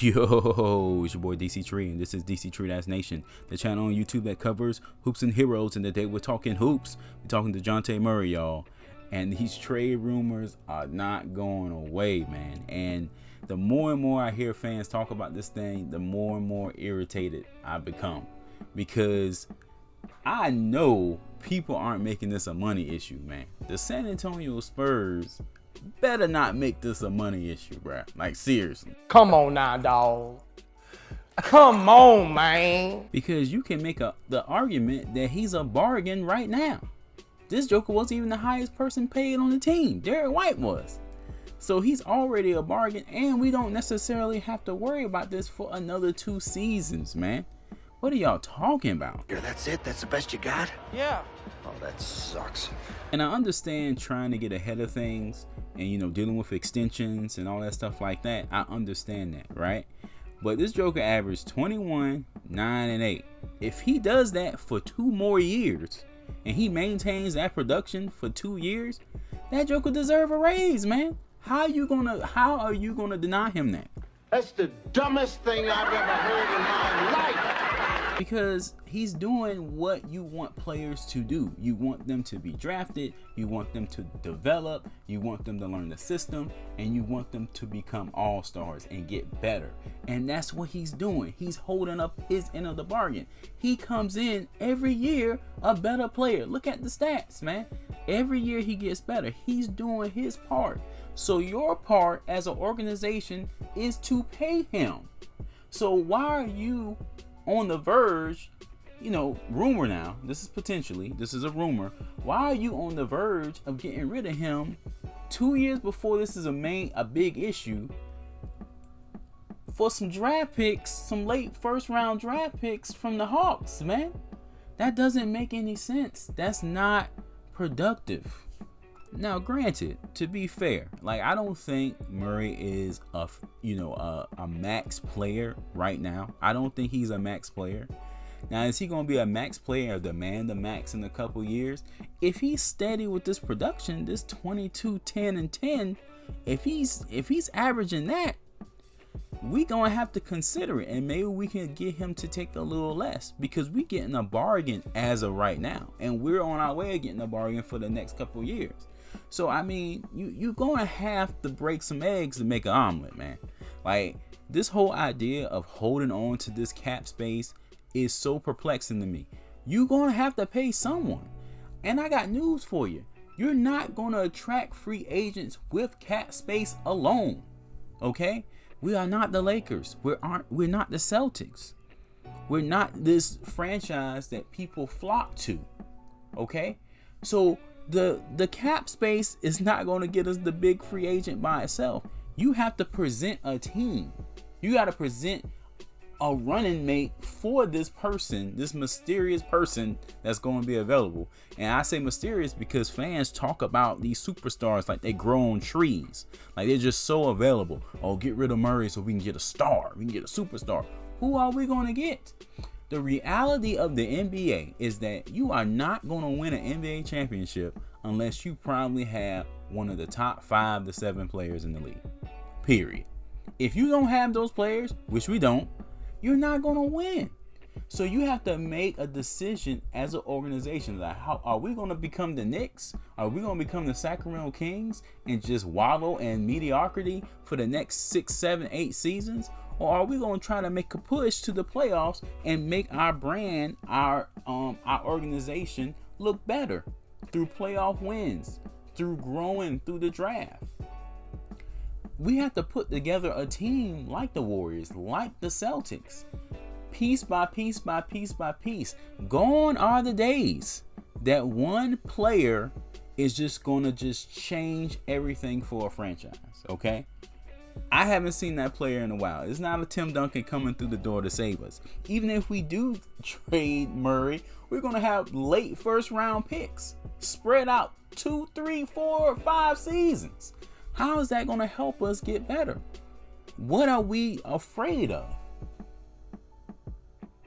Yo, it's your boy Dctree, and this is Dctree-Nation, the channel on YouTube that covers hoops and heroes. And today we're talking hoops. We're talking Dejounte Murray, y'all. And these trade rumors are not going away, man. And the more and more I hear fans talk about this thing, the more and more irritated I become. Because I know people aren't making this a money issue, man. The San Antonio Spurs better not make this a money issue, bruh. Like, seriously. Come on now, dog. Come on, man. Because you can make the argument that he's a bargain right now. This joker wasn't even the highest person paid on the team. Derek White was. So he's already a bargain, and we don't necessarily have to worry about this for another 2 seasons, man. What are y'all talking about? Yeah, that's it? That's the best you got? Yeah. Oh, that sucks. And I understand trying to get ahead of things and, you know, dealing with extensions and all that stuff like that. I understand that, right? But this joker averaged 21, 9, and 8. If he does that for 2 more years and he maintains that production for 2 years, that joker deserve a raise, man. How are you gonna deny him that? That's the dumbest thing I've ever heard in my life. Because he's doing what you want players to do. You want them to be drafted, you want them to develop, you want them to learn the system, and you want them to become all-stars and get better. And that's what he's doing. He's holding up his end of the bargain. He comes in every year a better player. Look at the stats, man. Every year he gets better. He's doing his part. So your part as an organization is to pay him. So why are you on the verge, you know, rumor now, this is a rumor. Why are you on the verge of getting rid of him 2 years before this is a big issue for some draft picks, some late first round draft picks from the Hawks, man? That doesn't make any sense. That's not productive. Now, granted, to be fair, like, I don't think Murray is a max player right now. I don't think he's a max player. Now, is he going to be a max player or demand the max in a couple years? If he's steady with this production, this 22, 10, and 10, if he's averaging that, we going to have to consider it, and maybe we can get him to take a little less, because we getting a bargain as of right now, and we're on our way of getting a bargain for the next couple years. So, I mean, you're going to have to break some eggs to make an omelet, man. Like, this whole idea of holding on to this cap space is so perplexing to me. You're going to have to pay someone. And I got news for you. You're not going to attract free agents with cap space alone. Okay? We are not the Lakers. We're not the Celtics. We're not this franchise that people flock to. Okay? So the cap space is not going to get us the big free agent by itself. You have to present a team. You got to present a running mate for this person, this mysterious person that's going to be available. And I say mysterious because fans talk about these superstars like they grow on trees. Like, they're just so available. Oh, get rid of Murray so we can get a star. We can get a superstar. Who are we going to get? The reality of the NBA is that you are not going to win an NBA championship unless you probably have one of the top 5 to 7 players in the league. Period. If you don't have those players, which we don't, you're not going to win. So you have to make a decision as an organization. Like, how are we going to become the Knicks? Are we going to become the Sacramento Kings and just wallow in mediocrity for the next 6, 7, 8 seasons? Or are we going to try to make a push to the playoffs and make our brand, our organization look better through playoff wins, through growing through the draft? We have to put together a team like the Warriors, like the Celtics, piece by piece by piece by piece. Gone are the days that one player is just going to change everything for a franchise, okay? I haven't seen that player in a while. It's not a Tim Duncan coming through the door to save us. Even if we do trade Murray, we're going to have late first round picks spread out 2, 3, 4, 5 seasons. How is that going to help us get better? What are we afraid of?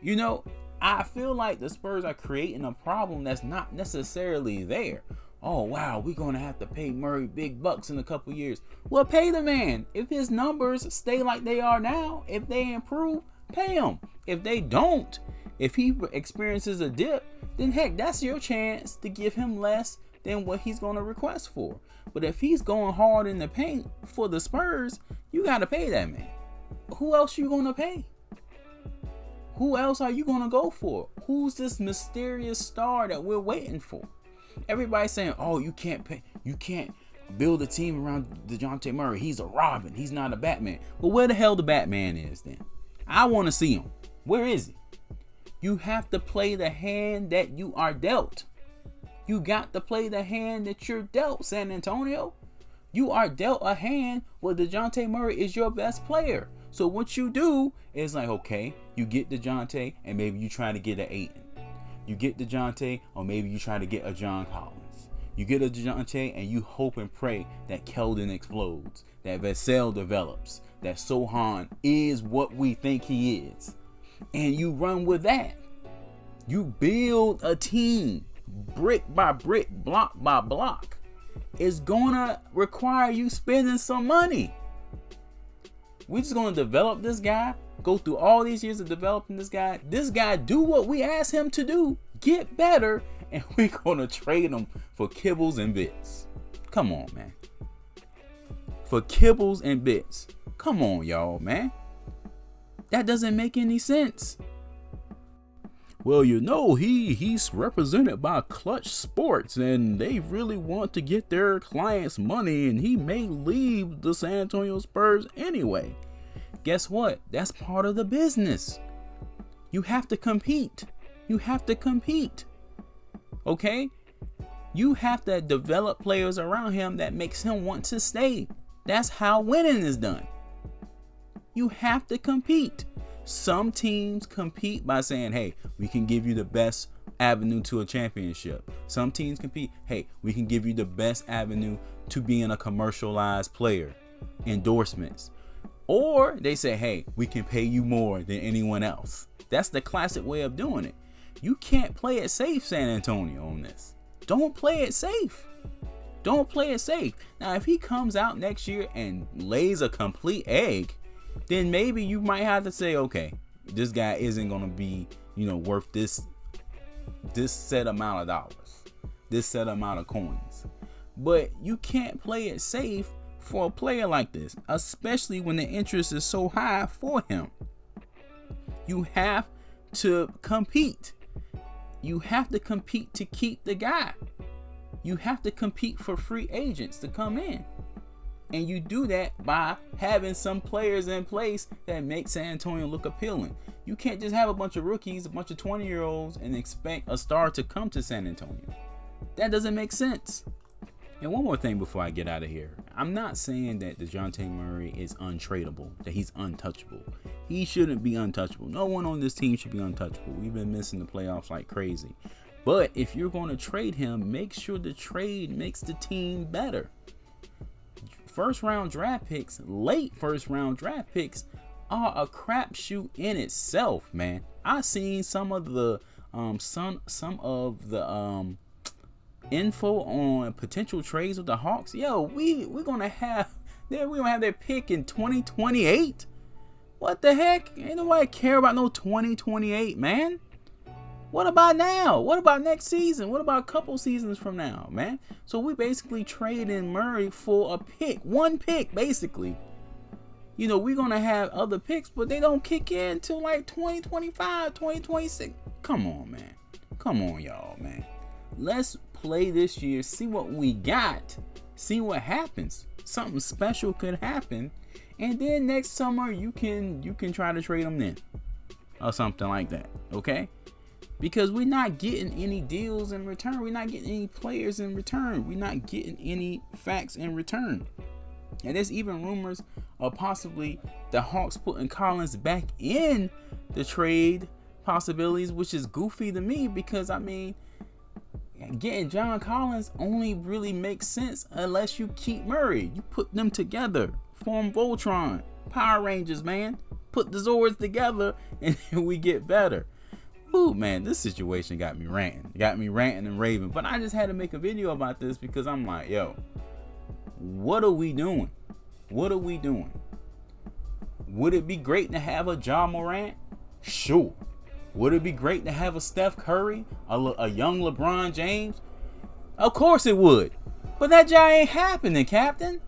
You know, I feel like the Spurs are creating a problem that's not necessarily there. oh wow, we're gonna have to pay Murray big bucks in a couple years. Well, pay the man. If his numbers stay like they are now, if they improve, pay him. If they don't, if he experiences a dip, then heck, that's your chance to give him less than what he's gonna request for. But if he's going hard in the paint for the Spurs, you gotta pay that man. Who else you gonna pay? Who else are you gonna go for? Who's this mysterious star that we're waiting for? Everybody's saying, oh, you can't build a team around Dejounte Murray. He's a Robin. He's not a Batman. Well, where the hell the Batman is then? I want to see him. Where is he? You have to play the hand that you are dealt. You got to play the hand that you're dealt, San Antonio. You are dealt a hand where Dejounte Murray is your best player. So what you do is like, okay, you get Dejounte and maybe you try to get an Ayton. You get Dejounte or maybe you try to get a John Collins. You get a Dejounte and you hope and pray that Keldon explodes, that Vassell develops, that Sohan is what we think he is. And you run with that. You build a team brick by brick, block by block. It's gonna require you spending some money. We're just gonna develop this guy, go through all these years of developing this guy do what we ask him to do, get better, and we're gonna trade him for kibbles and bits. Come on, man. For kibbles and bits. Come on, y'all, man. That doesn't make any sense. Well, you know, he's represented by Clutch Sports, and they really want to get their clients money, and he may leave the San Antonio Spurs anyway. Guess what? That's part of the business. You have to compete. You have to compete. Okay? You have to develop players around him that makes him want to stay. That's how winning is done. You have to compete. Some teams compete by saying, hey, we can give you the best avenue to a championship. Some teams compete, hey, we can give you the best avenue to being a commercialized player, endorsements. Or they say, hey, we can pay you more than anyone else. That's the classic way of doing it. You can't play it safe, San Antonio, on this. Don't play it safe. Don't play it safe. Now, if he comes out next year and lays a complete egg, then maybe you might have to say, okay, this guy isn't going to be, worth this set amount of dollars, this set amount of coins. But you can't play it safe for a player like this, especially when the interest is so high for him. You have to compete. You have to compete to keep the guy. You have to compete for free agents to come in. And you do that by having some players in place that make San Antonio look appealing. You can't just have a bunch of rookies, a bunch of 20-year-olds, and expect a star to come to San Antonio. That doesn't make sense. And one more thing before I get out of here. I'm not saying that Dejounte Murray is untradeable, that he's untouchable. He shouldn't be untouchable. No one on this team should be untouchable. We've been missing the playoffs like crazy. But if you're going to trade him, make sure the trade makes the team better. First round draft picks, late first round draft picks are a crapshoot in itself, man. I seen some of the info on potential trades with the Hawks. Yo, we're gonna have their pick in 2028. What the heck? Ain't nobody care about no 2028, man. What about now? What about next season? What about a couple seasons from now, man? So we basically trading Murray for a pick. One pick, basically. We're going to have other picks, but they don't kick in till like 2025, 2026. Come on, man. Come on, y'all, man. Let's play this year, see what we got, see what happens. Something special could happen. And then next summer, you can try to trade them then. Or something like that, okay? Because we're not getting any deals in return. We're not getting any players in return. We're not getting any facts in return. And there's even rumors of possibly the Hawks putting Collins back in the trade possibilities, which is goofy to me because, getting John Collins only really makes sense unless you keep Murray. You put them together, form Voltron, Power Rangers, man. Put the Zords together and we get better. dude, man, this situation got me ranting. Got me ranting and raving. But I just had to make a video about this because I'm like, yo, what are we doing? What are we doing? Would it be great to have a Ja Morant? Sure. Would it be great to have a Steph Curry? A young LeBron James? Of course it would. But that Ja ain't happening, Captain.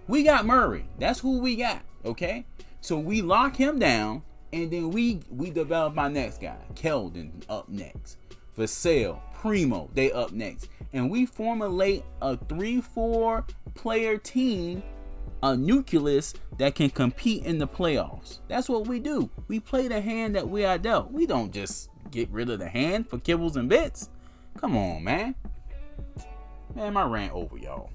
We got Murray. That's who we got, okay? So we lock him down, and then we develop our next guy. Keldon up next. Vassell, Primo, they up next. And we formulate a 3-4 player team, a nucleus that can compete in the playoffs. That's what we do. We play the hand that we are dealt. We don't just get rid of the hand for kibbles and bits. Come on, man. Man, my rant over, y'all.